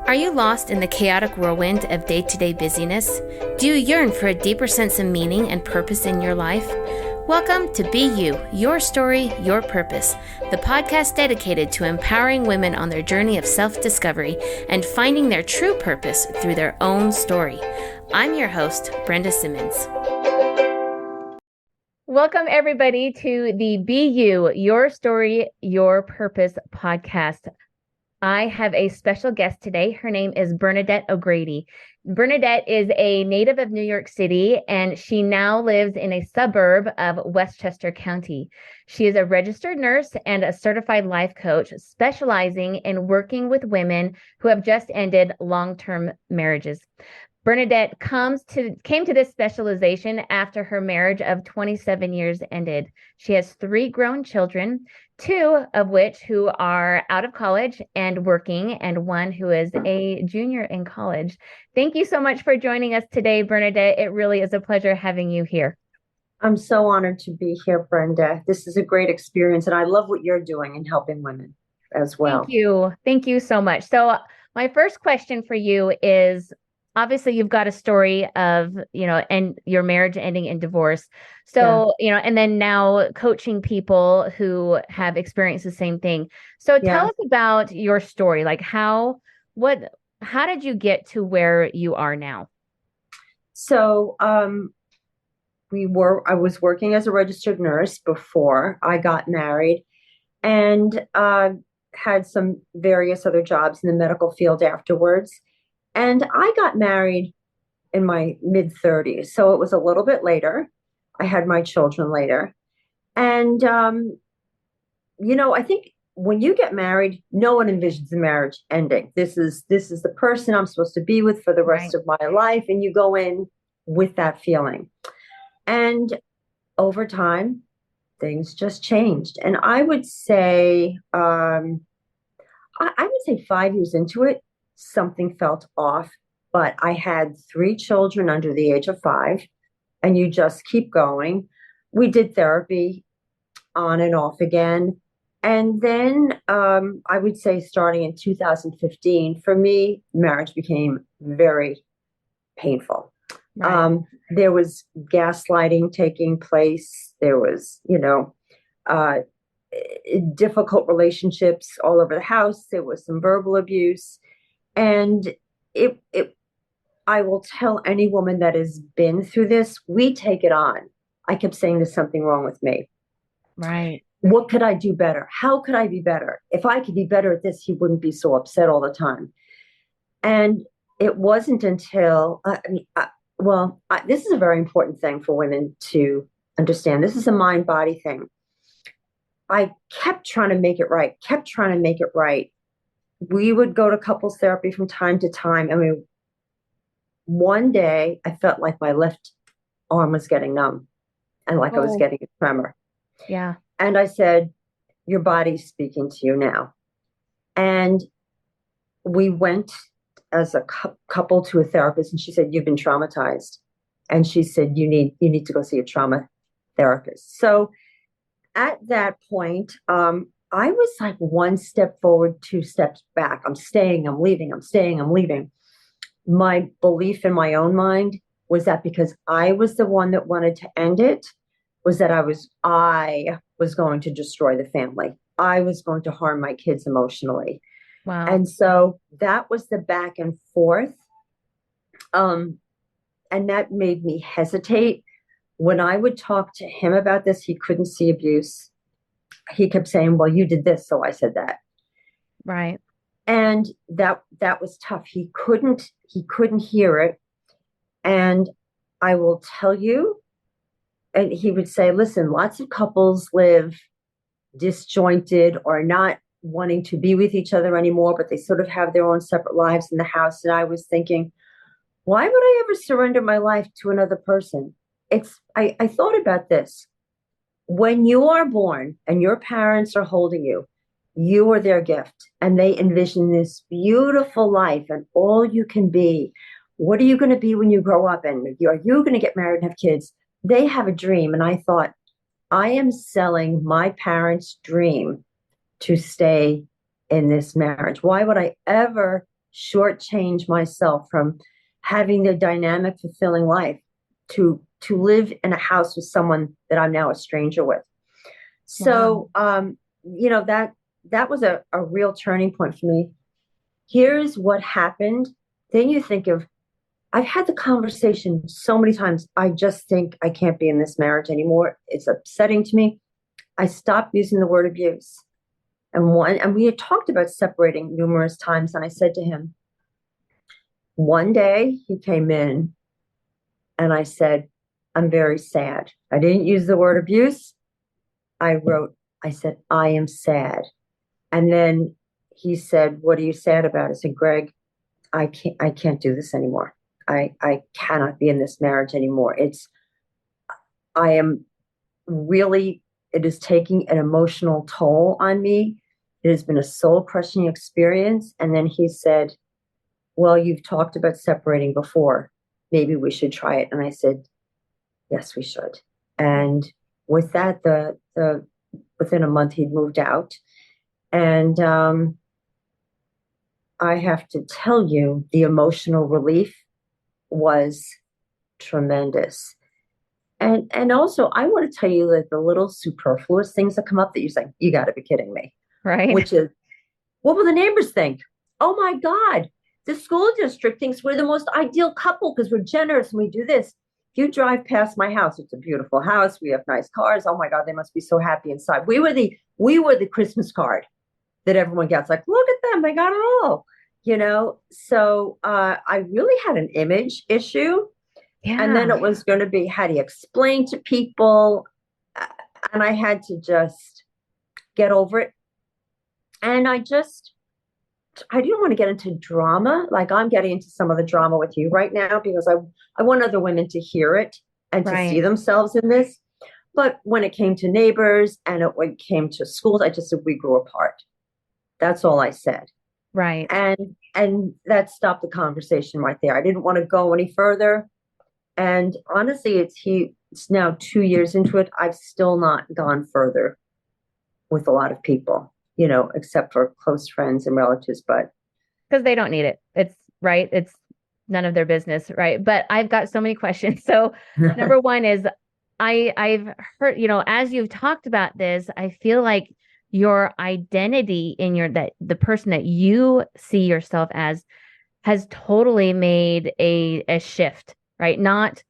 Are you lost in the chaotic whirlwind of day-to-day busyness? Do you yearn for a deeper sense of meaning and purpose in your life? Welcome to Be You, Your Story, Your Purpose, the podcast dedicated to empowering women on their journey of self-discovery and finding their true purpose through their own story. I'm your host, Brenda Simmons. Welcome, everybody, to the Be You, Your Story, Your Purpose podcast. I have a special guest today. Her name is Bernadette O'Grady. Bernadette is a native of New York City, and she now lives in a suburb of Westchester County. She is a registered nurse and a certified life coach, specializing in working with women who have just ended long-term marriages. Bernadette came to this specialization after her marriage of 27 years ended. She has 3 grown children, 2 of which who are out of college and working, and 1 who is a junior in college. Thank you so much for joining us today, Bernadette. It really is a pleasure having you here. I'm so honored to be here, Brenda. This is a great experience, and I love what you're doing in helping women as well. Thank you. Thank you so much. So my first question for you is, obviously you've got a story of, and your marriage ending in divorce. So, and then now coaching people who have experienced the same thing. So tell us about your story. Like how did you get to where you are now? So, I was working as a registered nurse before I got married, and had some various other jobs in the medical field afterwards. And I got married in my mid-30s, so it was a little bit later. I had my children later. And, I think when you get married, no one envisions the marriage ending. This is the person I'm supposed to be with for the rest of my life, and you go in with that feeling. And over time, things just changed. And I would say, I would say 5 years into it, something felt off, but I had 3 children under the age of 5, and you just keep going. We did therapy on and off again. And then I would say starting in 2015, for me, marriage became very painful. Right. There was gaslighting taking place. There was, difficult relationships all over the house. There was some verbal abuse. And I will tell any woman that has been through this, we take it on. I kept saying there's something wrong with me. Right. What could I do better? How could I be better? If I could be better at this, he wouldn't be so upset all the time. And it wasn't until, this is a very important thing for women to understand. This is a mind-body thing. I kept trying to make it right. We would go to couples therapy from time to time. I mean, one day I felt like my left arm was getting numb and like I was getting a tremor. Yeah. And I said, your body's speaking to you now. And we went as a couple to a therapist, and she said, you've been traumatized. And she said, you need to go see a trauma therapist. So at that point, I was like 1 step forward, 2 steps back. I'm staying, I'm leaving, I'm staying, I'm leaving. My belief in my own mind was that because I was the one that wanted to end it, was that I was going to destroy the family. I was going to harm my kids emotionally. Wow. And so that was the back and forth. And that made me hesitate. When I would talk to him about this, he couldn't see abuse. He kept saying, well, you did this, so I said that. Right. And that was tough. He couldn't hear it. And I will tell you, and he would say, listen, lots of couples live disjointed or not wanting to be with each other anymore, but they sort of have their own separate lives in the house. And I was thinking, why would I ever surrender my life to another person? I thought about this. When you are born and your parents are holding you, you are their gift, and they envision this beautiful life and all you can be. What are you going to be when you grow up? And are you going to get married and have kids? They have a dream. And I thought, I am selling my parents' dream to stay in this marriage. Why would I ever shortchange myself from having the dynamic, fulfilling life to live in a house with someone that I'm now a stranger with. Wow. So, that was a real turning point for me. Here's what happened. Then you think of, I've had the conversation so many times. I just think I can't be in this marriage anymore. It's upsetting to me. I stopped using the word abuse. And we had talked about separating numerous times. And I said to him, one day he came in and I said, I'm very sad. I didn't use the word abuse. I said, I am sad. And then he said, what are you sad about? I said, Greg, I can't do this anymore. I cannot be in this marriage anymore. I am really, it is taking an emotional toll on me. It has been a soul crushing experience. And then he said, well, you've talked about separating before. Maybe we should try it. And I said, yes, we should. And with that, the within a month he'd moved out. And I have to tell you, the emotional relief was tremendous. And also, I want to tell you that the little superfluous things that come up that you say, you got to be kidding me, Right. which is, what will the neighbors think? Oh my God, the school district thinks we're the most ideal couple because we're generous and we do this. If you drive past my house, it's a beautiful house. We have nice cars. Oh my God, they must be so happy inside. We were the Christmas card that everyone gets. Like, look at them, they got it all. So I really had an image issue. And then Yeah. it was going to be, how do you explain to people? And I had to just get over it. And I didn't want to get into drama. Like I'm getting into some of the drama with you right now because I want other women to hear it and to see Right. themselves in this. But when it came to neighbors and when it came to schools, I just said we grew apart. That's all I said. Right. And that stopped the conversation right there. I didn't want to go any further. And honestly, it's now 2 years into it. I've still not gone further with a lot of people, except for close friends and relatives. But Because they don't need it. It's right. It's none of their business, right? But I've got so many questions. So number one is I've heard, as you've talked about this, I feel like your identity in that the person that you see yourself as has totally made a shift, right? Not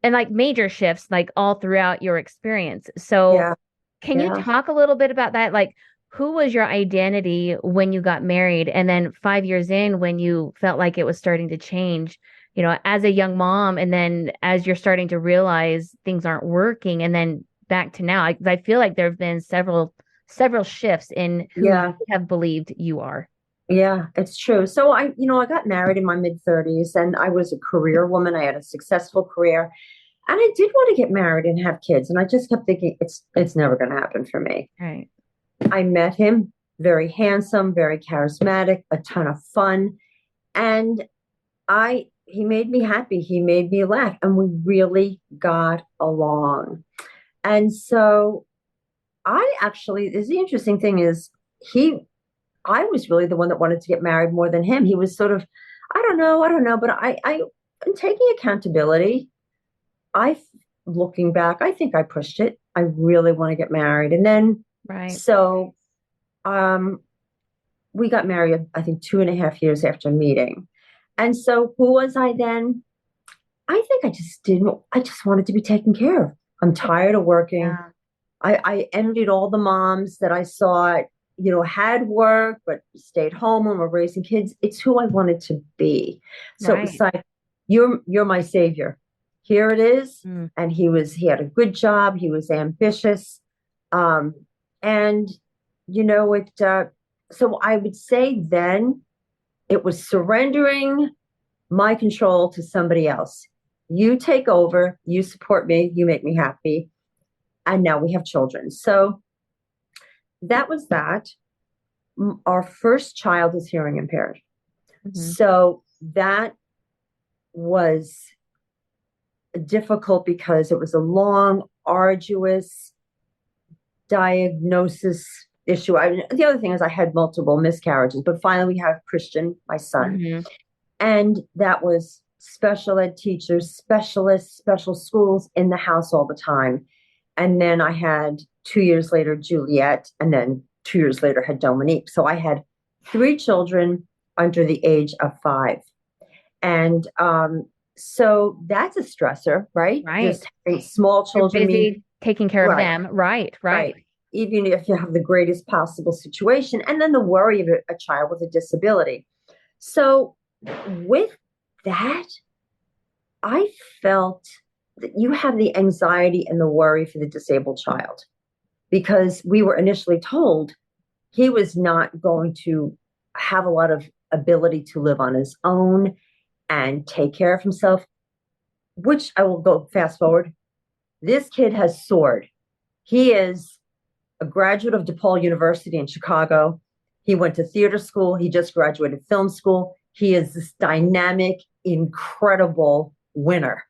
and like major shifts like all throughout your experience. So yeah, can you yeah. talk a little bit about that? Like who was your identity when you got married? And then 5 years in, when you felt like it was starting to change, as a young mom, and then as you're starting to realize things aren't working, and then back to now, I feel like there have been several shifts in who you Yeah, have believed you are. yeah, it's true. So I got married in my mid 30s and I was a career woman. I had a successful career and I did want to get married and have kids. And I just kept thinking it's never going to happen for me. Right. I met him, very handsome, very charismatic, a ton of fun. And he made me happy. He made me laugh and we really got along. And so the interesting thing is he, I was really the one that wanted to get married more than him. He was sort of, I don't know, but I'm taking accountability. I, looking back, I think I pushed it. I really want to get married. And then, Right. so, um, we got married, I think 2.5 years after meeting. And so who was I then? I think I just wanted to be taken care of. I'm tired of working. Yeah. I envied all the moms that I saw, had work, but stayed home and were raising kids. It's who I wanted to be. So it was Right. like, you're my savior. Here it is. Mm. And he had a good job. He was ambitious. Um, and so I would say then it was surrendering my control to somebody else. You take over, you support me, you make me happy. And now we have children. So that was that. Our first child is hearing impaired. Hmm. So that was difficult because it was a long, arduous diagnosis issue. The other thing is I had multiple miscarriages, but finally we have Christian, my son, Hmm. and that was special ed teachers, specialists, special schools in the house all the time. And then I had 2 years later Juliet, and then 2 years later had Dominique. So I had three children under the age of 5. And so that's a stressor, right? Right. Just having small You're children mean, busy taking care of right, them. Right. Right. right. Even if you have the greatest possible situation, and then the worry of a child with a disability. So with that, I felt that you have the anxiety and the worry for the disabled child because we were initially told he was not going to have a lot of ability to live on his own and take care of himself, which I will go fast forward. This kid has soared. He is a graduate of DePaul University in Chicago. He went to theater school. He just graduated film school. He is this dynamic, incredible winner.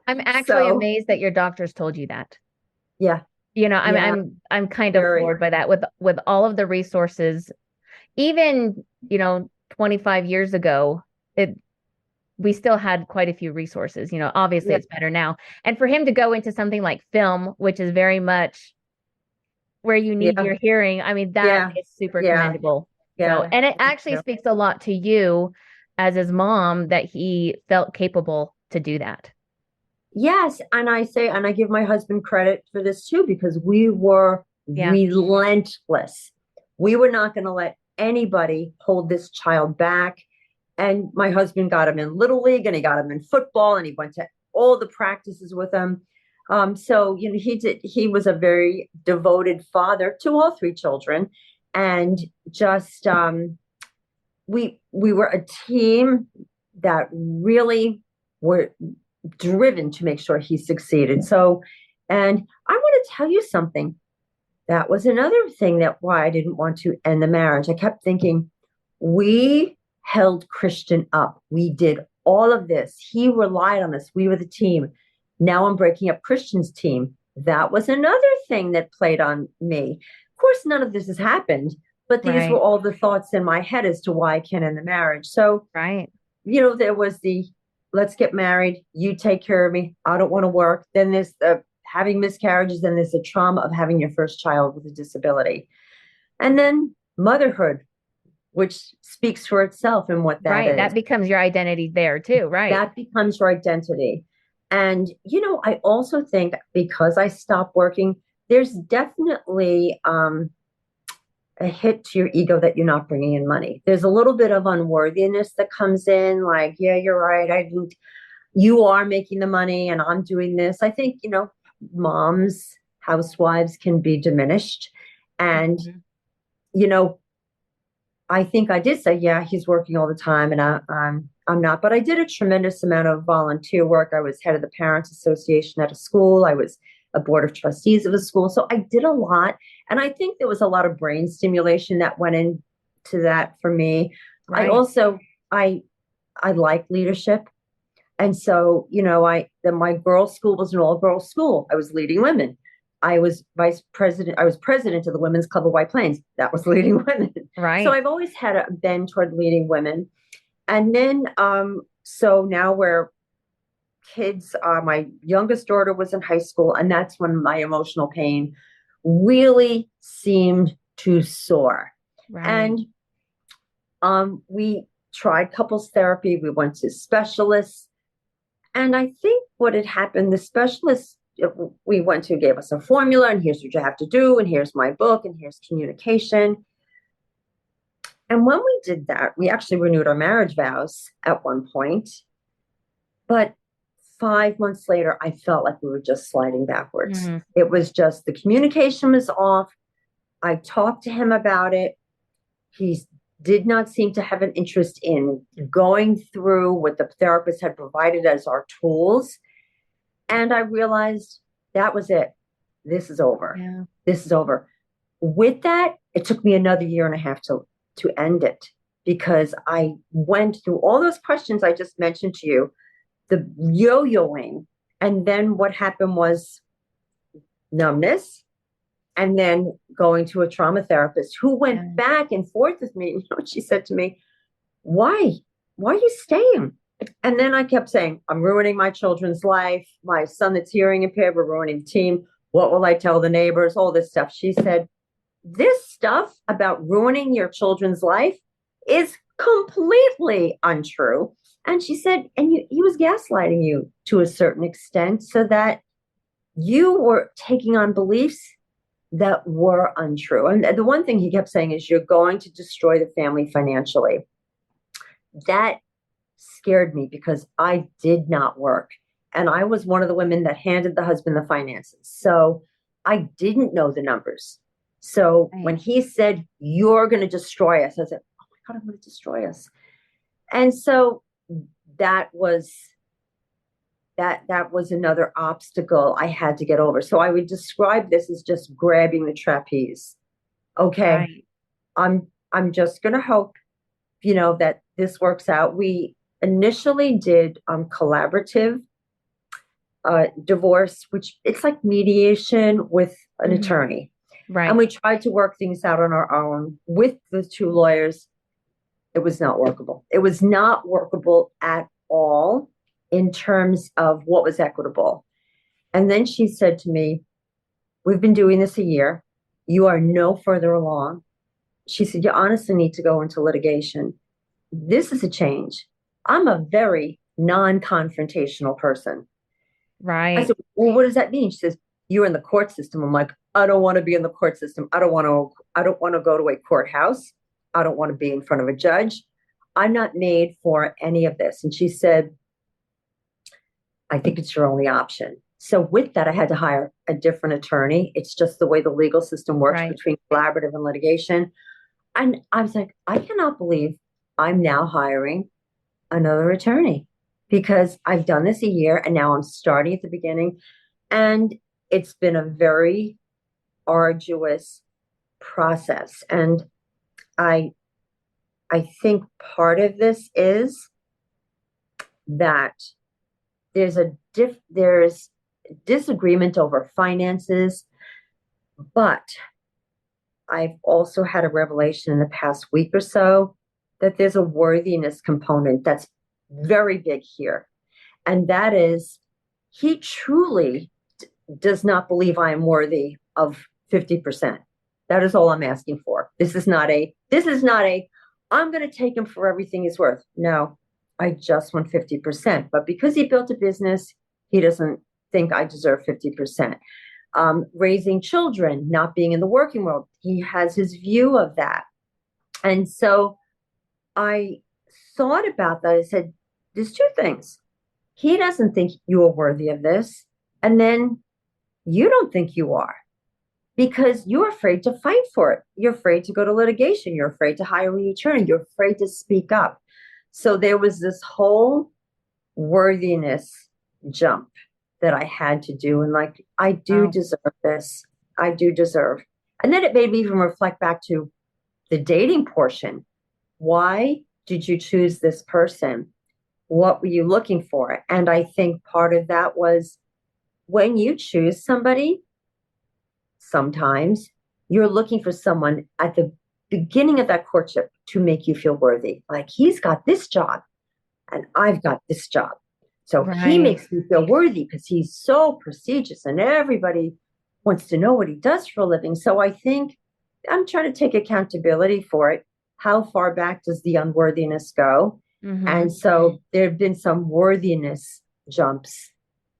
I'm actually So, amazed that your doctors told you that. yeah, You know, I'm yeah, I'm I'm kind of very, floored by that with all of the resources. Even, 25 years ago, it we still had quite a few resources. Obviously yeah, it's better now. And for him to go into something like film, which is very much where you need yeah, your hearing, I mean, that yeah, is super yeah, commendable. So, yeah. and it actually speaks a lot to you as his mom that he felt capable to do that. Yes, and I say, and I give my husband credit for this too, because we were Yeah. relentless. We were not going to let anybody hold this child back. And my husband got him in Little League and he got him in football and he went to all the practices with him. So, he was a very devoted father to all three children. And just, we were a team that really were driven to make sure he succeeded. So, and I want to tell you something. That was another thing that why I didn't want to end the marriage. I kept thinking, we held Christian up. We did all of this. He relied on us. We were the team. Now I'm breaking up Christian's team. That was another thing that played on me. Of course, none of this has happened, but these were Right. all the thoughts in my head as to why I can't end the marriage. So, Right. there was the let's get married, you take care of me, I don't want to work. Then there's the having miscarriages, then there's the trauma of having your first child with a disability. And then motherhood, which speaks for itself and what that Right. is. That becomes your identity there too. Right. That becomes your identity. And, I also think because I stopped working, there's definitely a hit to your ego that you're not bringing in money. There's a little bit of unworthiness that comes in, like, yeah, you're right. I didn't, you are making the money and I'm doing this. I think, moms, housewives can be diminished. And, Mhm. you know, I think I did say, yeah, he's working all the time and I'm not, but I did a tremendous amount of volunteer work. I was head of the Parents Association at a school. I was a board of trustees of a school. So I did a lot. And I think there was a lot of brain stimulation that went into that for me. I Right. also, I like leadership. And so, my girls' school was an all girls school. I was leading women. I was vice president. I was president of the Women's Club of White Plains. That was leading women. So Right. I've always had a bend toward leading women. And then, so now where kids, my youngest daughter was in high school, and that's when my emotional pain really seemed to soar. Right. And we tried couples therapy. We went to specialists. And I think what had happened, the specialist we went to gave us a formula, and here's what you have to do, and here's my book, and here's communication. And when we did that, we actually renewed our marriage vows at one point. But 5 months later, I felt like we were just sliding backwards. Mhm. It was just the communication was off. I talked to him about it. He did not seem to have an interest in going through what the therapist had provided as our tools. And I realized that was it. This is over. Yeah. This is over. With that, it took me another year and a half to end it because I went through all those questions I just mentioned to you, the yo-yoing. And then what happened was numbness. and then going to a trauma therapist who Yeah. went back and forth with me. You know what she said to me? Why? Why are you staying? And then I kept saying, I'm ruining my children's life. My son that's hearing impaired, we're ruining the team. What will I tell the neighbors? All this stuff. She said, this stuff about ruining your children's life is completely untrue. And she said, and he was gaslighting you to a certain extent so that you were taking on beliefs that were untrue. And the one thing he kept saying is, you're going to destroy the family financially. That scared me because I did not work. And I was one of the women that handed the husband the finances. So I didn't know the numbers. So Right. when he said, you're going to destroy us, I said, oh my God, I'm going to destroy us. And so that was that was another obstacle I had to get over. So I would describe this as just grabbing the trapeze. Okay, Right. I'm just going to hope, that this works out. We initially did collaborative divorce, which it's like mediation with an Mhm. attorney. And Right. we tried to work things out on our own with the two lawyers. It was not workable. It was not workable at all in terms of what was equitable. And then she said to me, we've been doing this a year. You are no further along. She said, you honestly need to go into litigation. This is a change. I'm a very non-confrontational person. I Right. said, well, what does that mean? She says, you're in the court system. I'm like, I don't want to be in the court system. I don't want to go to a courthouse. I don't want to be in front of a judge. I'm not made for any of this. And she said, I think it's your only option. So with that, I had to hire a different attorney. It's just the way the legal system works Right. between collaborative and litigation. And I was like, I cannot believe I'm now hiring another attorney because I've done this a year and now I'm starting at the beginning. And it's been a very arduous process. And I I think part of this is that there's disagreement over finances, but I've also had a revelation in the past week or so that there's a worthiness component that's very big here. And that is, he truly does not believe I am worthy of 50%. That is all I'm asking for. This is not a, I'm going to take him for everything he's worth. No, I just want 50%. But because he built a business, he doesn't think I deserve 50%. Raising children, not being in the working world, he has his view of that. And so I thought about that. I said, there's two things. He doesn't think you are worthy of this. And then you don't think you are because you're afraid to fight for it. You're afraid to go to litigation. You're afraid to hire an attorney. You're afraid to speak up. So there was this whole worthiness jump that I had to do. And like, I do Wow. deserve this. I do deserve. And then it made me even reflect back to the dating portion. Why did you choose this person? What were you looking for? And I think part of that was when you choose somebody, sometimes you're looking for someone at the beginning of that courtship to make you feel worthy. Like he's got this job and I've got this job. So he Right. makes me feel worthy because he's so prestigious and everybody wants to know what he does for a living. So I think I'm trying to take accountability for it. How far back does the unworthiness go? Mm-hmm. And so there have been some worthiness jumps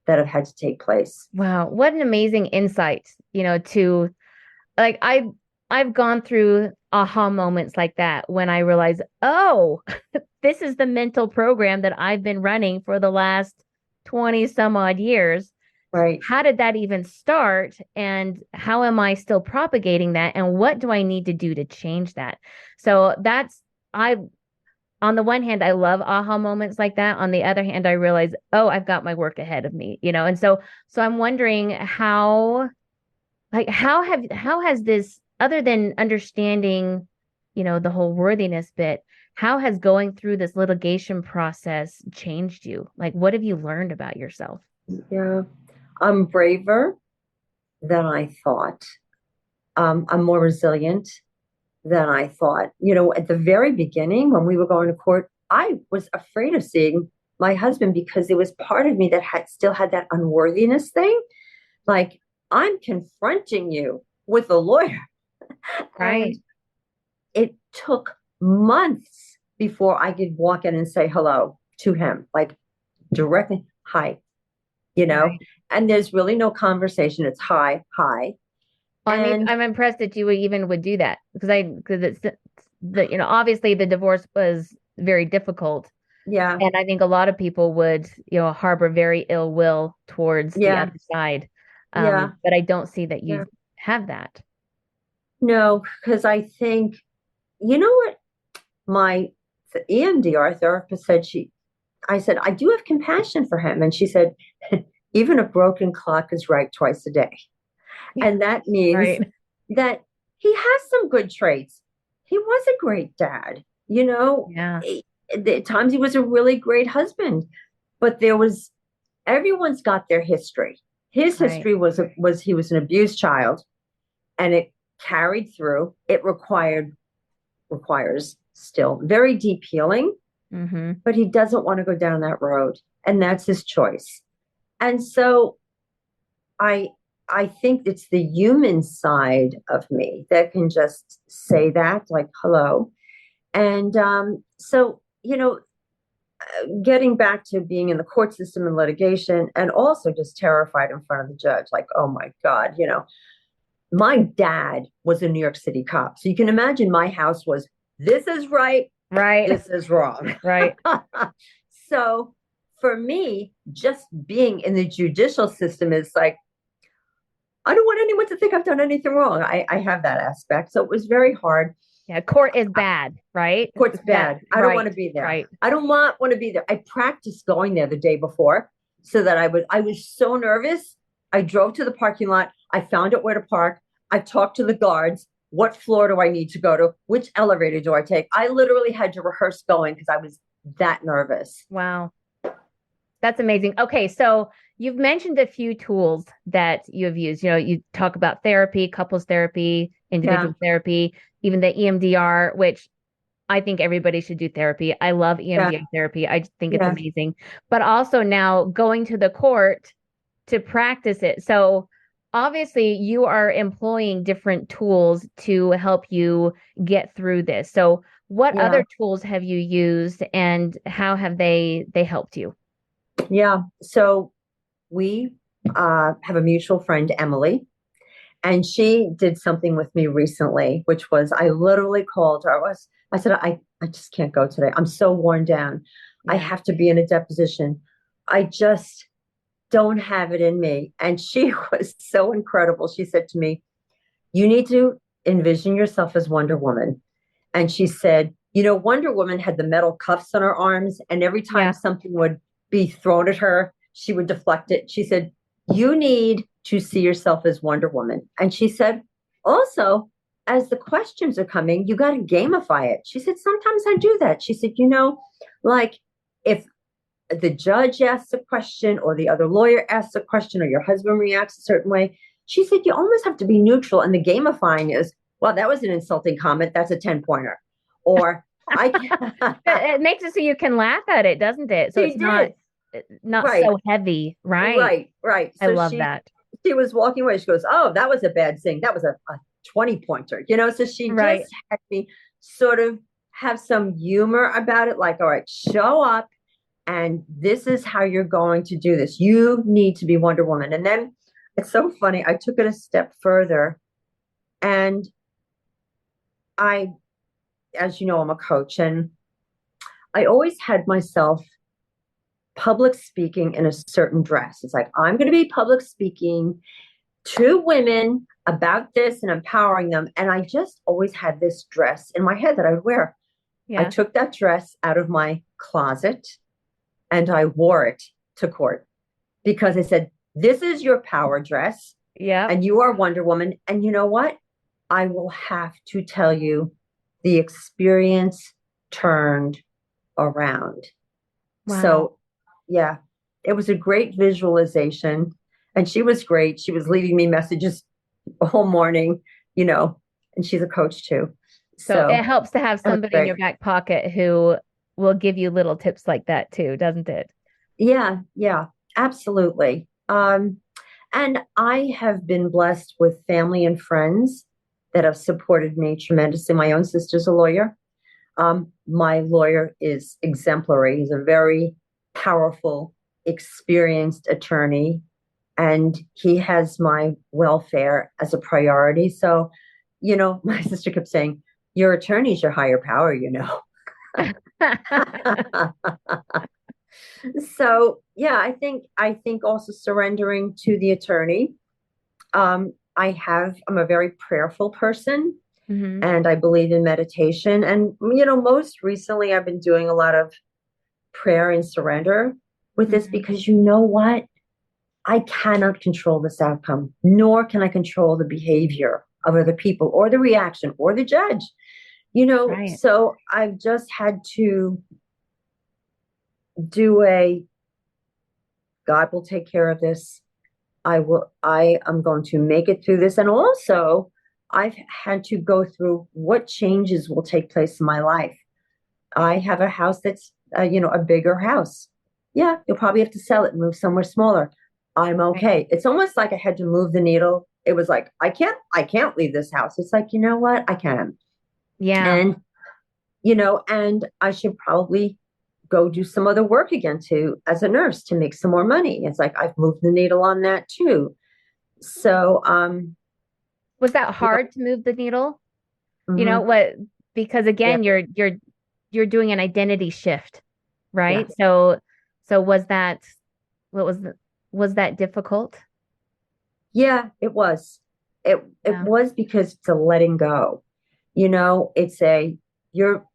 that have had to take place. Wow. What an amazing insight, to like I've gone through aha moments like that when I realize, oh, this is the mental program that I've been running for the last 20 some odd years. Right. How did that even start? And how am I still propagating that? And what do I need to do to change that? So I, on the one hand, I love aha moments like that. On the other hand, I realize, oh, I've got my work ahead of me, and so I'm wondering how has this, other than understanding, the whole worthiness bit, how has going through this litigation process changed you? Like, what have you learned about yourself? Yeah. I'm braver than I thought. I'm more resilient than I thought. You know, at the very beginning, when we were going to court, I was afraid of seeing my husband because there was part of me that had still had that unworthiness thing. Like, I'm confronting you with a lawyer. And Right. it took months before I could walk in and say hello to him, like directly, hi, you know, Right. and there's really no conversation. It's hi, hi. And I'm impressed that you even would do that because it's the obviously the divorce was very difficult, yeah, and I think a lot of people would harbor very ill will towards the yeah, other side. yeah, But I don't see that yeah. you have that. No, because I think, you know what, my EMDR therapist said, I said, I do have compassion for him. And she said, even a broken clock is right twice a day. And that means Right. that he has some good traits. He was a great dad, you know. Yeah. At times he was a really great husband, but everyone's got their history. His Right. history was he was an abused child, and it carried through. It requires still very deep healing, Mm-hmm. but he doesn't want to go down that road, and that's his choice. And so I I think it's the human side of me that can just say that, like, hello. And so, getting back to being in the court system and litigation, and also just terrified in front of the judge, like, oh my God, my dad was a New York City cop. So you can imagine my house was, this is right, Right. this is wrong. Right. So for me, just being in the judicial system is like, I don't want anyone to think I've done anything wrong. I have that aspect. So it was very hard. Yeah. Court is bad, right? Court's That bad. I don't want right. to be there. Right. I don't want to be there. I practiced going there the day before so that I was so nervous. I drove to the parking lot. I found out where to park. I talked to the guards. What floor do I need to go to? Which elevator do I take? I literally had to rehearse going because I was that nervous. Wow. That's amazing. Okay, so you've mentioned a few tools that you have used. You talk about therapy, couples therapy, Yeah, individual therapy, even the EMDR, which I think everybody should do therapy. I love yeah, EMDR therapy. I just think it's yeah, amazing. But also now going to the court to practice it. So obviously you are employing different tools to help you get through this. So what yeah, other tools have you used and how have they helped you? yeah. So we have a mutual friend, Emily, and she did something with me recently, which was I literally called her. I said, I just can't go today. I'm so worn down. I Yeah. have to be in a deposition. I just don't have it in me. And she was so incredible. She said to me, you need to envision yourself as Wonder Woman. And she said, Wonder Woman had the metal cuffs on her arms, and every time Yeah. something would be thrown at her, she would deflect it. She said, you need to see yourself as Wonder Woman. And she said, also, as the questions are coming, you got to gamify it. She said, sometimes I do that. She said, like if the judge asks a question or the other lawyer asks a question or your husband reacts a certain way, she said, you almost have to be neutral. And the gamifying is, well, that was an insulting comment. That's a 10 pointer. Or It makes it so you can laugh at it, doesn't it? So she it's not did. not Right, so heavy, right? right, right. I So love that. she was walking away. She goes, oh, that was a bad thing. That was a 20 pointer, So she just Right. had me sort of have some humor about it. Like, all right, show up and this is how you're going to do this. You need to be Wonder Woman. And then it's so funny. I took it a step further and I, as you know, I'm a coach and I always had myself public speaking in a certain dress. It's like, I'm going to be public speaking to women about this and empowering them. And I just always had this dress in my head that I would wear. I Yeah. took that dress out of my closet and I wore it to court because I said, this is your power dress Yep. and you are Wonder Woman. And you know what? I will have to tell you the experience turned around. Wow. So, yeah, it was a great visualization. And she was great. She was leaving me messages all morning you know, and she's a coach too. So it So helps to have that was somebody in great. your back pocket who will give you little tips like that too, doesn't it? Yeah, yeah, absolutely. And I have been blessed with family and friends that have supported me tremendously. My own sister's a lawyer. My lawyer is exemplary. He's a very powerful, experienced attorney, and he has my welfare as a priority. So, my sister kept saying, "Your attorney's your higher power, you know." So, yeah, I think also surrendering to the attorney. I'm a very prayerful person, Hmm. and I believe in meditation. And, most recently I've been doing a lot of prayer and surrender with this Hmm. because you know what? I cannot control this outcome, nor can I control the behavior of other people or the reaction or the judge. Right. So I've just had to do a God will take care of this. I am going to make it through this. And also, I've had to go through what changes will take place in my life. I have a house that's, a bigger house. Yeah, you'll probably have to sell it and move somewhere smaller. I'm Right. okay. It's almost like I had to move the needle. It was like, I can't leave this house. It's like, you know what? I can. Yeah. And, and I should probably go do some other work again too as a nurse to make some more money. It's like I've moved the needle on that too. So, Was that you hard to move the needle? You know mhm, what? Because yeah, again, you're doing an identity shift, yeah, right? So was that what was that difficult? yeah, it was. It Yeah. was because it's a letting go. It's you're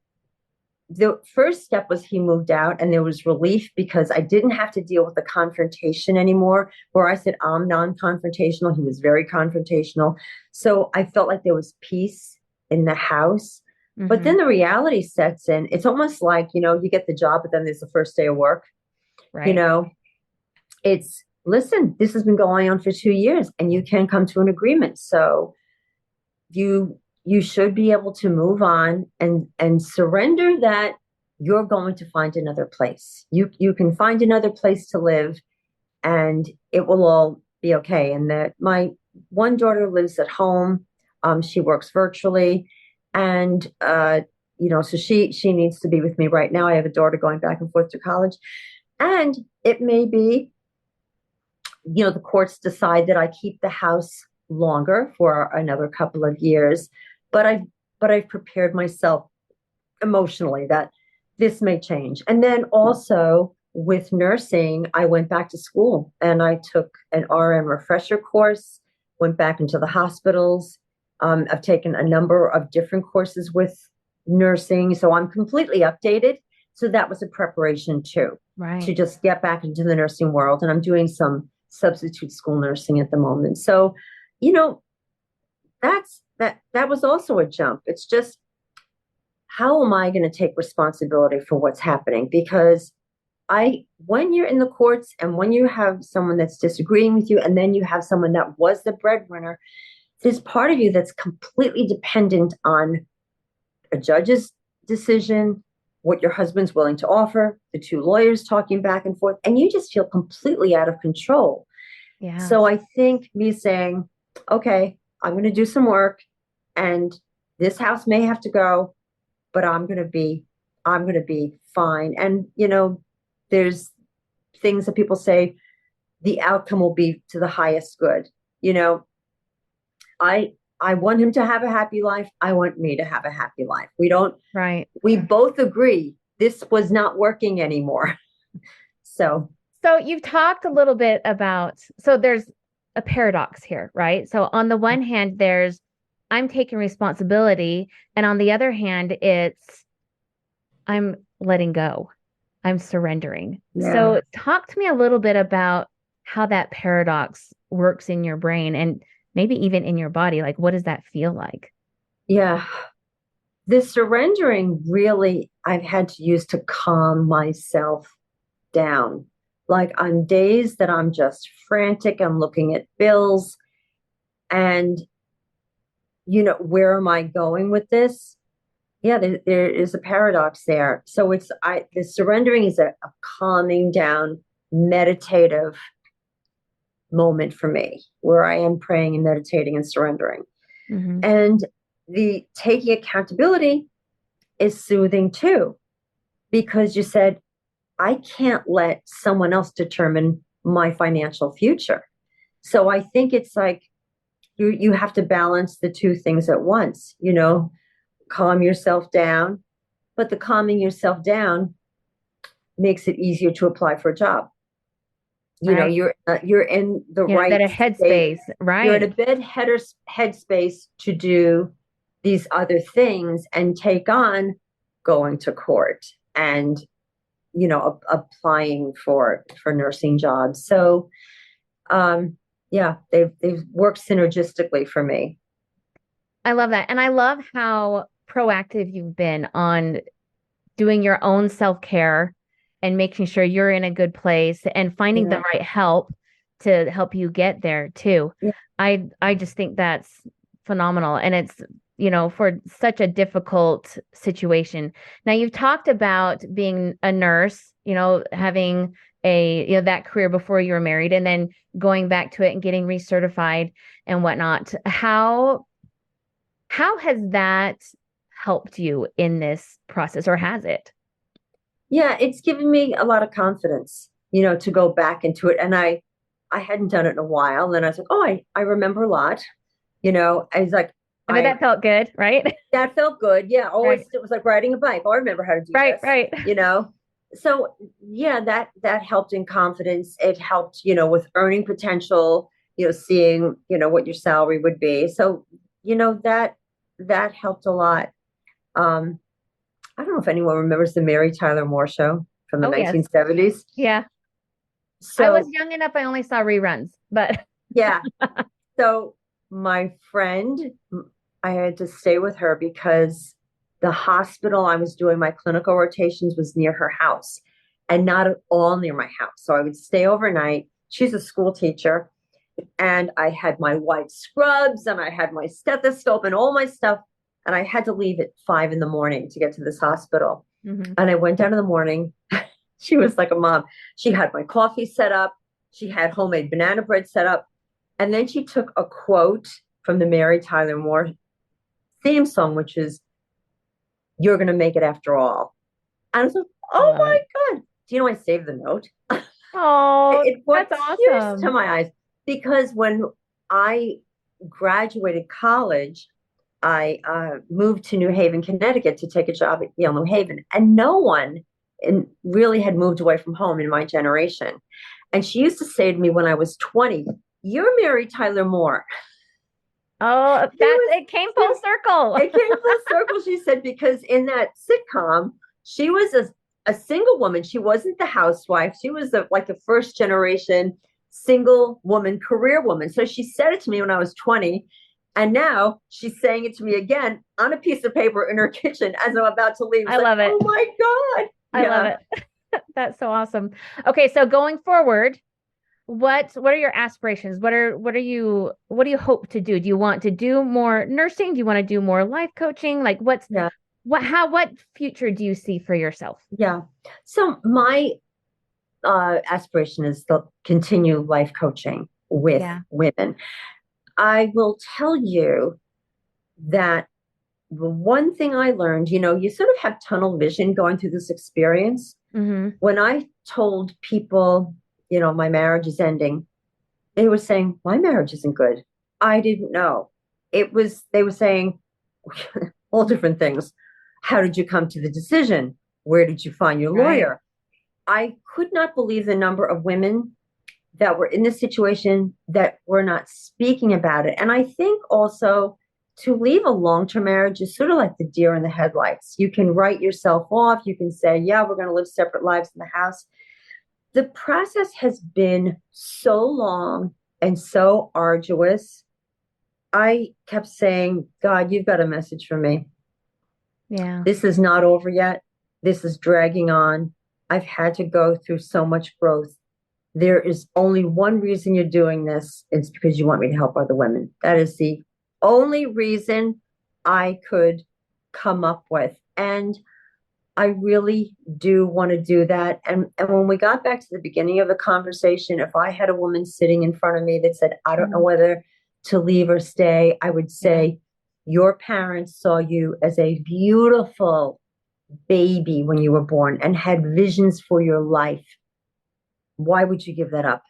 the first step was he moved out and there was relief because I didn't have to deal with the confrontation anymore. Where I said I'm non-confrontational, he was very confrontational. So I felt like there was peace in the house. But Hmm. then the reality sets in. It's almost like, you get the job, but then there's the first day of work. You Right. know, it's listen, this has been going on for 2 years and you can come to an agreement. So you should be able to move on and surrender that you're going to find another place. You can find another place to live and it will all be okay. And that my one daughter lives at home. She works virtually and so she needs to be with me right now. I have a daughter going back and forth to college. And it may be the courts decide that I keep the house longer for another couple of years, but I've prepared myself emotionally that this may change. And then also with nursing, I went back to school and I took an RN refresher course, went back into the hospitals. I've taken a number of different courses with nursing, so I'm completely updated. So that was a preparation too, to Right. just get back into the nursing world. And I'm doing some substitute school nursing at the moment. So, you know, that was also a jump. It's just how am I going to take responsibility for what's happening? Because when you're in the courts and when you have someone that's disagreeing with you, and then you have someone that was the breadwinner, there's part of you that's completely dependent on a judge's decision, what your husband's willing to offer, the two lawyers talking back and forth, and you just feel completely out of control. So Yes. I think me saying, okay, I'm going to do some work and this house may have to go, but I'm going to be fine. And there's things that people say the outcome will be to the highest good. You know, I I want him to have a happy life. I want me to have a happy life. Right. We both agree this was not working anymore. So, So you've talked a little bit about, so there's a paradox here, right? So on the one hand, there's I'm taking responsibility, and on the other hand, it's I'm letting go. I'm surrendering. yeah. So talk to me a little bit about how that paradox works in your brain and maybe even in your body. Like, what does that feel like? Yeah. This surrendering really I've had to use to calm myself down. Like on days that I'm just frantic, I'm looking at bills and where am I going with this? Yeah, there is a paradox there. So the surrendering is a calming down, meditative moment for me where I am praying and meditating and surrendering. Hmm. And the taking accountability is soothing too, because you said, I can't let someone else determine my financial future. So I think it's like you have to balance the two things at once, calm yourself down, but the calming yourself down makes it easier to apply for a job. Right. You're in the You know, that right a state. headspace, You're in a right? headspace to do these other things and take on going to court and applying for nursing jobs. So yeah, they've worked synergistically for me. I love that. And I love how proactive you've been on doing your own self-care and making sure you're in a good place and finding the Yeah, right help to help you get there too. yeah, I just think that's phenomenal. And it's, for such a difficult situation. Now you've talked about being a nurse, having that career before you were married and then going back to it and getting recertified and whatnot. How has that helped you in this process, or has it? yeah. It's given me a lot of confidence, to go back into it. And I hadn't done it in a while. And then I was like, oh, I remember a lot. I was like, I mean, that felt good, right? that felt good. Yeah. Right, It was like riding a bike. Oh, I remember how to do right, this, right. So yeah, that helped in confidence. It helped, with earning potential, seeing, what your salary would be. So, that helped a lot. Um, I don't know if anyone remembers the Mary Tyler Moore show from the Oh, yes. 1970s. Yeah. I was So young enough, I only saw reruns, but yeah. So my friend, I had to stay with her because the hospital I was doing my clinical rotations was near her house and not at all near my house. So I would stay overnight. She's a school teacher, and I had my white scrubs and I had my stethoscope and all my stuff. And I had to leave at 5 in the morning to get to this hospital. Mhm. And I went down in the morning. She was like a mom. She had my coffee set up. She had homemade banana bread set up. And then she took a quote from the Mary Tyler Moore theme song, which is, "You're going to make it after all." And I was like, I oh love my it. God. Do you know I saved the note? Oh, It brought that's tears to awesome. my eyes because when I graduated college, I moved to New Haven, Connecticut to take a job at Yale New Haven. And no one really had moved away from home in my generation. And she used to say to me when I was 20, "You're Mary Tyler Moore." Oh, She was, it came full circle. it came full circle, she said, because in that sitcom, she was a single woman. She wasn't the housewife. She was like the first generation single woman, career woman. So she said it to me when I was 20. And now she's saying it to me again on a piece of paper in her kitchen as I'm about to leave. It's I like, love it. oh my God. I love Yeah. it. That's so awesome. Okay, so going forward, what are your aspirations? What do you hope to do? Do you want to do more nursing? Do you want to do more life coaching? Like Yeah. what future do you see for yourself? Yeah. So my aspiration is to continue life coaching with Yeah. women. I will tell you that the one thing I learned, you sort of have tunnel vision going through this experience. Hmm. When I told people, my marriage is ending, they were saying, my marriage isn't good. I didn't know. They were saying all different things. How did you come to the decision? Where did you find your Right. lawyer? I could not believe the number of women that were in this situation that were not speaking about it. And I think also to leave a long-term marriage is sort of like the deer in the headlights. You can write yourself off. You can say, yeah, we're going to live separate lives in the house. The process has been so long and so arduous. I kept saying, God, you've got a message for me. Yeah. This is not over yet. This is dragging on. I've had to go through so much growth. There is only one reason you're doing this. It's because you want me to help other women. That is the only reason I could come up with. And I really do want to do that. And when we got back to the beginning of the conversation, if I had a woman sitting in front of me that said, I don't know Mhm. whether to leave or stay, I would Yeah. say, your parents saw you as a beautiful baby when you were born and had visions for your life. Why would you give that up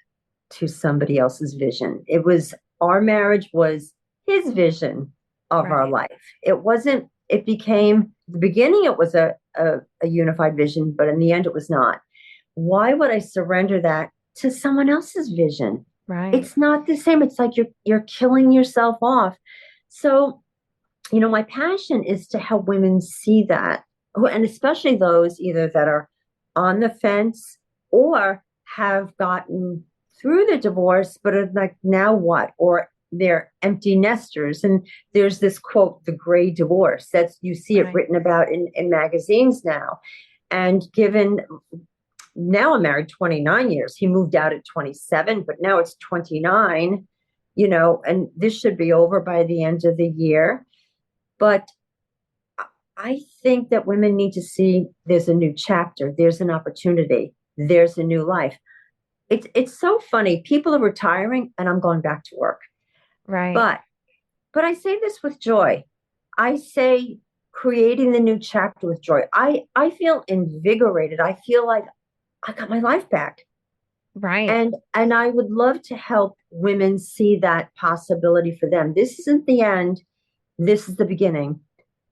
to somebody else's vision? Our marriage was his vision of our Right. life. It wasn't, it became, the beginning, it was a unified vision, but in the end, it was not. Why would I surrender that to someone else's vision? Right. It's not the same. It's like you're killing yourself off. So, my passion is to help women see that, and especially those either that are on the fence or have gotten through the divorce, but are like, now what? Or they're empty nesters. And there's this quote, the gray divorce, that's you see it Right. written about in magazines now. And given now I'm married 29 years, he moved out at 27, but now it's 29, and this should be over by the end of the year. But I think that women need to see there's a new chapter, there's an opportunity, there's a new life. It's so funny. People are retiring and I'm going back to work. Right. But but I say this with joy. I say creating the new chapter with joy. I feel invigorated. I feel like I got my life back. Right. And I would love to help women see that possibility for them. This isn't the end. This is the beginning.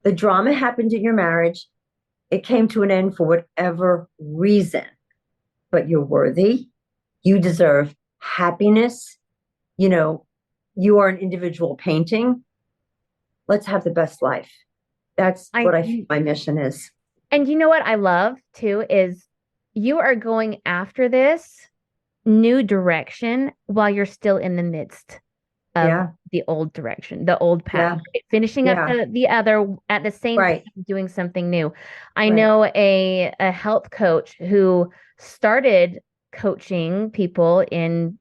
The drama happened in your marriage. It came to an end for whatever reason, but you're worthy. You deserve happiness. You know, you are an individual painting. Let's have the best life. That's I what I feel my mission is. And you know what I love too is you are going after this new direction while you're still in the midst of Yeah, the old direction, the old path, yeah, right? Finishing up yeah. the other at the same time Right, doing something new. I right. know a health coach who started coaching people in,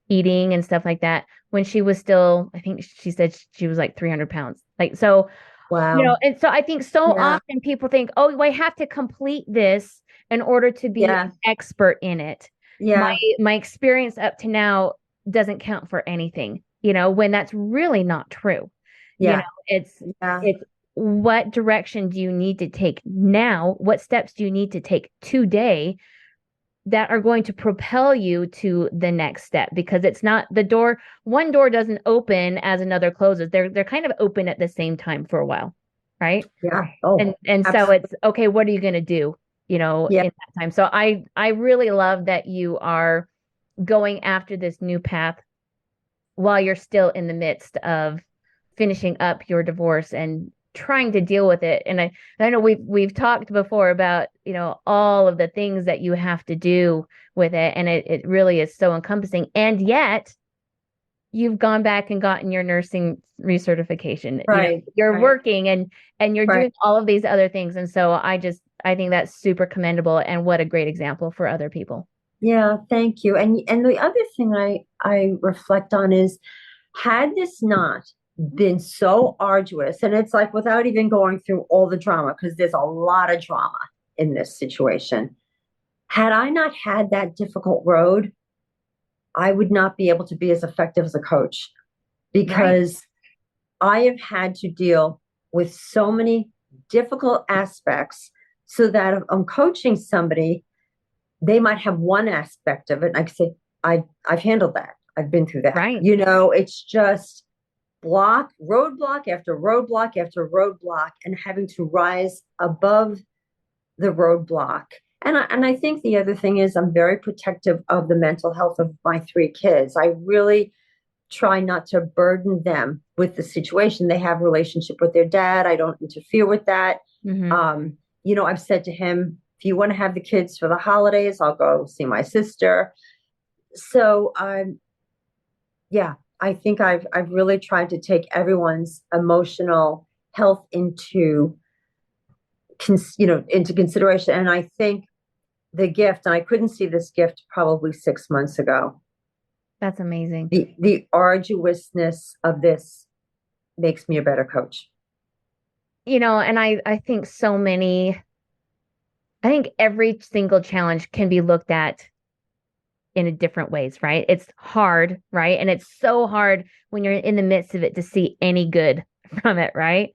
eating and stuff like that when she was still, I think she said she was like 300 pounds. Like so, Wow. and so I think so Yeah, often people think, oh, well, I have to complete this in order to be yeah, an expert in it. My yeah, my experience up to now doesn't count for anything, when that's really not true. yeah, It's yeah, it's what direction do you need to take now? What steps do you need to take today that are going to propel you to the next step? Because it's not the door, one door doesn't open as another closes. They're kind of open at the same time for a while, right? yeah. and Oh, and so absolutely. it's okay, what are you going to do, Yeah, in that time? So I really love that you are going after this new path while you're still in the midst of finishing up your divorce and trying to deal with it. And I know we've talked before about, all of the things that you have to do with it, and it really is so encompassing. And yet you've gone back and gotten your nursing recertification. right, You're right, working and you're right. doing all of these other things. And so I think that's super commendable and what a great example for other people. Yeah, thank you. And the other thing I reflect on is had this not been so arduous, and it's like without even going through all the drama, because there's a lot of drama in this situation, had I not had that difficult road, I would not be able to be as effective as a coach Right. because I have had to deal with so many difficult aspects so that if I'm coaching somebody, they might have one aspect of it. And I can say, I've handled that. I've been through that. Right. It's just roadblock after roadblock after roadblock, and having to rise above the roadblock. And I think the other thing is I'm very protective of the mental health of my three kids. I really try not to burden them with the situation. They have a relationship with their dad. I don't interfere with that. Hmm. I've said to him, if you want to have the kids for the holidays, I'll go see my sister. So yeah, I think I've really tried to take everyone's emotional health into consideration. And I think the gift, and I couldn't see this gift probably 6 months ago. That's amazing. The arduousness of this makes me a better coach. And I think I think every single challenge can be looked at in a different ways, right? It's hard, right? And it's so hard when you're in the midst of it to see any good from it, right?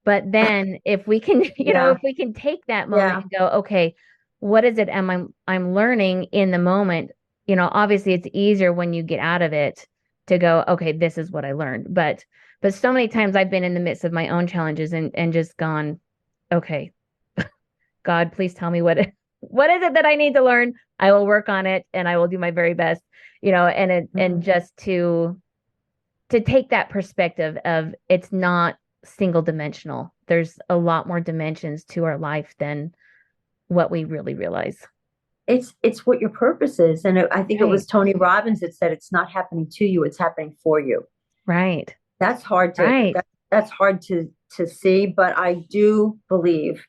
But then if we can, Yeah, if we can take that moment yeah. and go, okay, what is it I'm learning in the moment? Obviously it's easier when you get out of it to go, okay, this is what I learned. But so many times I've been in the midst of my own challenges and just gone, okay, God, please tell me what is it that I need to learn? I will work on it and I will do my very best, and Mhm. just to take that perspective of it's not single dimensional. There's a lot more dimensions to our life than what we really realize. It's what your purpose is, and I think it Right. was Tony Robbins that said it's not happening to you, it's happening for you. Right. That's hard to Right. that's hard to see, but I do believe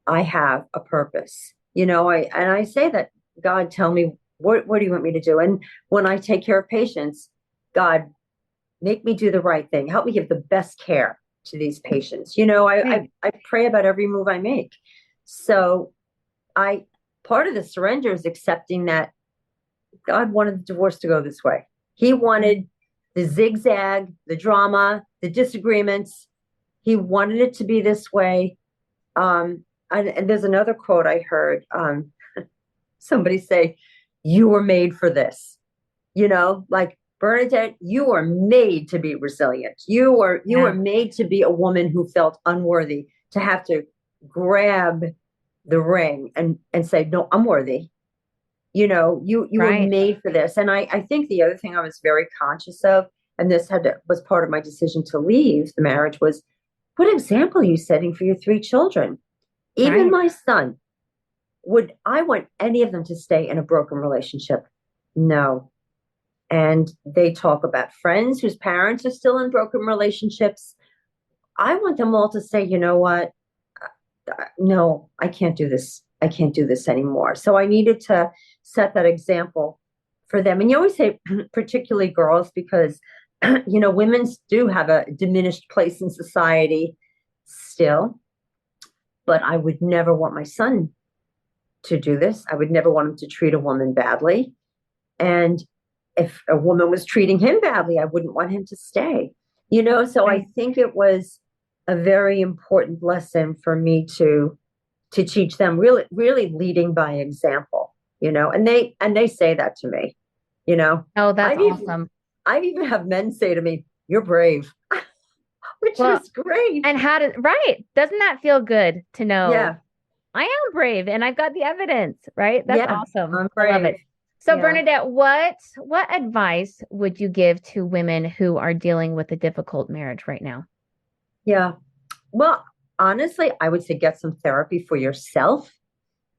I have a purpose. I say that, God, tell me what do you want me to do? And when I take care of patients, God, make me do the right thing. Help me give the best care to these patients. Right. I pray about every move I make. So I part of the surrender is accepting that God wanted the divorce to go this way. He wanted the zigzag, the drama, the disagreements. He wanted it to be this way. And there's another quote I heard, somebody say, "You were made for this." Like, Bernadette, you were made to be resilient. You were Yeah. made to be a woman who felt unworthy, to have to grab the ring and say, "No, I'm worthy." You were Right. made for this. And I think the other thing I was very conscious of, and was part of my decision to leave the marriage, was what example are you setting for your three children? Even Right. my son, would I want any of them to stay in a broken relationship? No. And they talk about friends whose parents are still in broken relationships. I want them all to say, you know what? No, I can't do this. I can't do this anymore. So I needed to set that example for them. And you always say, particularly girls, because, women do have a diminished place in society still. But I would never want my son to do this. I would never want him to treat a woman badly. And if a woman was treating him badly, I wouldn't want him to stay. So I Right. think it was a very important lesson for me to teach them, really, really leading by example, and they say that to me, you know. Oh, that's I've even awesome. I've even have men say to me, "You're brave," which Well, is great. and right. Doesn't that feel good to know Yeah, I am brave and I've got the evidence, right? That's yeah, awesome. I'm I love brave. it. So Yeah, Bernadette, what advice would you give to women who are dealing with a difficult marriage right now? yeah. Well, honestly, I would say get some therapy for yourself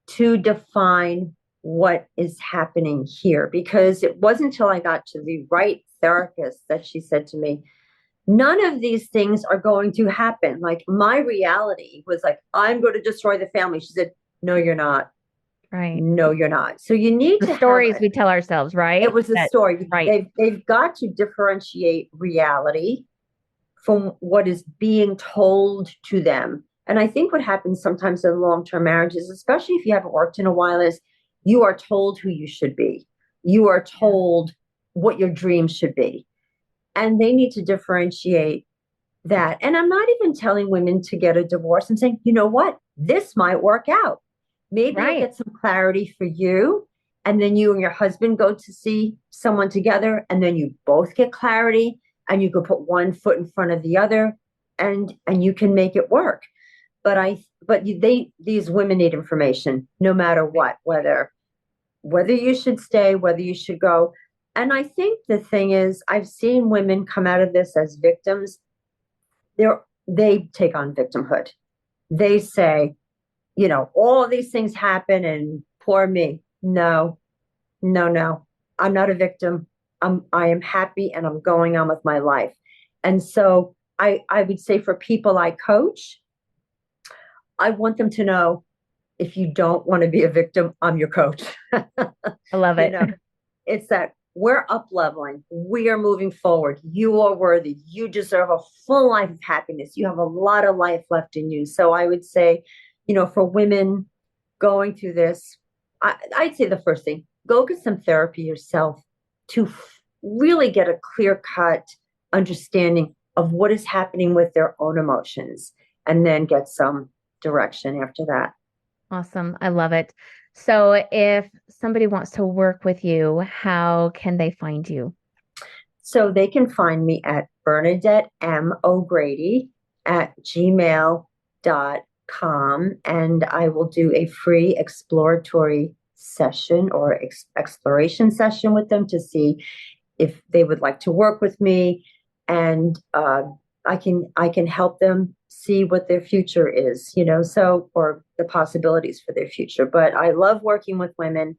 to define what is happening here, because it wasn't until I got to the right therapist that she said to me, none of these things are going to happen. Like, my reality was like, I'm going to destroy the family. She said, no, you're not. Right. No, you're not. So you need The to have stories we tell ourselves, it right? was a That story. right. They've got to differentiate reality from what is being told to them. And I think what happens sometimes in long-term marriages, especially if you haven't worked in a while, is you are told who you should be. You are Yeah. told what your dreams should be. And they need to differentiate that. And I'm not even telling women to get a divorce. I'm saying, you know what? This might work out. Maybe you'll Right. get some clarity for you. And then you and your husband go to see someone together, and then you both get clarity, and you can put one foot in front of the other, and you can make it work. These women need information no matter Right. what, whether you should stay, whether you should go. And I think the thing is, I've seen women come out of this as victims. They take on victimhood. They say, all these things happen and poor me. No, no, no. I'm not a victim. I am happy and I'm going on with my life. And so I would say, for people I coach, I want them to know, if you don't want to be a victim, I'm your coach. I love you it. know, it's that we're up leveling. We are moving forward. You are worthy. You deserve a full life of happiness. You have a lot of life left in you. So I would say, for women going through this, I'd say the first thing, go get some therapy yourself to really get a clear cut understanding of what is happening with their own emotions, and then get some direction after that. Awesome. I love it. So if somebody wants to work with you, how can they find you? So they can find me at bernadettemogrady at gmail.com, and I will do a free exploratory session or exploration session with them to see if they would like to work with me, and I can help them see what their future is, or the possibilities for their future. But I love working with women.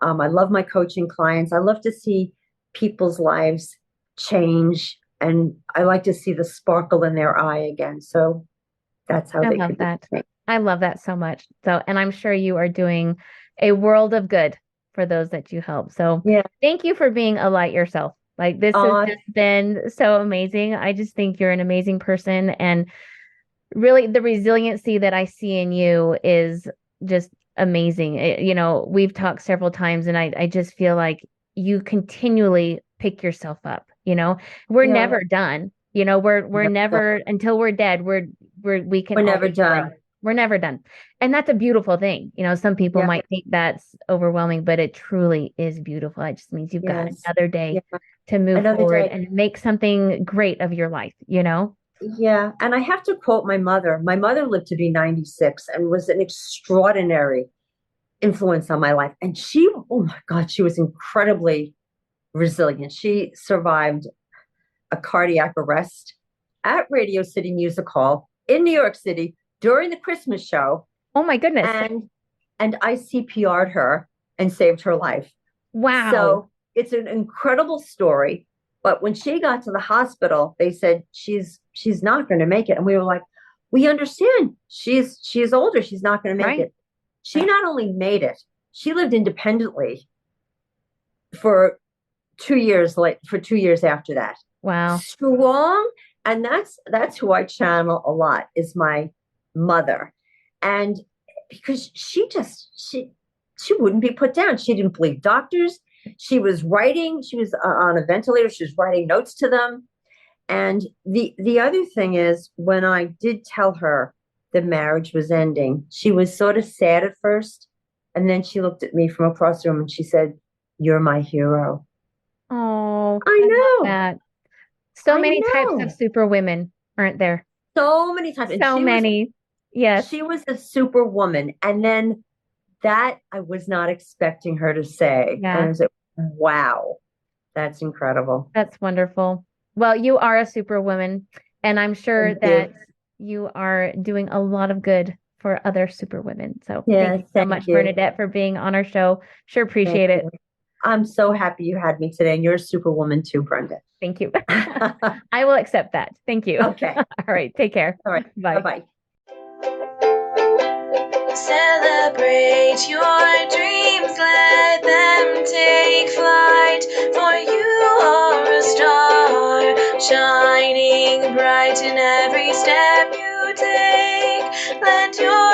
I love my coaching clients. I love to see people's lives change, and I like to see the sparkle in their eye again. So that's how I they love could that. be. I love that so much. So, and I'm sure you are doing a world of good for those that you help. So, Yeah. thank you for being a light yourself. Like, this has Uh, just been so amazing. I just think you're an amazing person. And really, the resiliency that I see in you is just amazing. We've talked several times, and I just feel like you continually pick yourself up. We're yeah. never done. We're Never done. never until we're dead. We can We're never always grow. done. We're never done. And that's a beautiful thing. Some people Yeah. might think that's overwhelming, but it truly is beautiful. It just means you've got Yes. another day Yeah. to move Another forward day. and make something great of your life. Yeah, and I have to quote my mother. My mother lived to be 96 and was an extraordinary influence on my life. And she, oh my God, she was incredibly resilient. She survived a cardiac arrest at Radio City Music Hall in New York City during the Christmas show, Oh my goodness. and I CPR'd her and saved her life. Wow. So it's an incredible story. But when she got to the hospital, they said she's not going to make it, and we were like, we understand. She's older. She's not going to make Right. it. She Right. not only made it, she lived independently for 2 years. For 2 years after that, Wow. strong. And that's who I channel a lot, is my mother, and because she wouldn't be put down. She didn't believe doctors. She was writing. She was on a ventilator. She was writing notes to them. And the other thing is, when I did tell her the marriage was ending, she was sort of sad at first, and then she looked at me from across the room and she said, "You're my hero." Oh, I I love know. that. So I many types of know. super women, aren't there? So many times. And So many. Yes. she was a superwoman. And then that I was not expecting her to say. And I Yeah, was like, wow, that's incredible. that's wonderful. Well, you are a superwoman, and I'm sure Thank you. that you are doing a lot of good for other superwomen. So thank Yeah, you so thank much, you. Bernadette, for being on our show. Sure Thank appreciate it. you. I'm so happy you had me today. And you're a superwoman too, Brenda. Thank you. I will accept that. Thank you. Okay. All right. Take care. All right. Bye. Bye-bye. Celebrate your dreams, let them take flight, for you are a star, shining bright in every step you take. Let your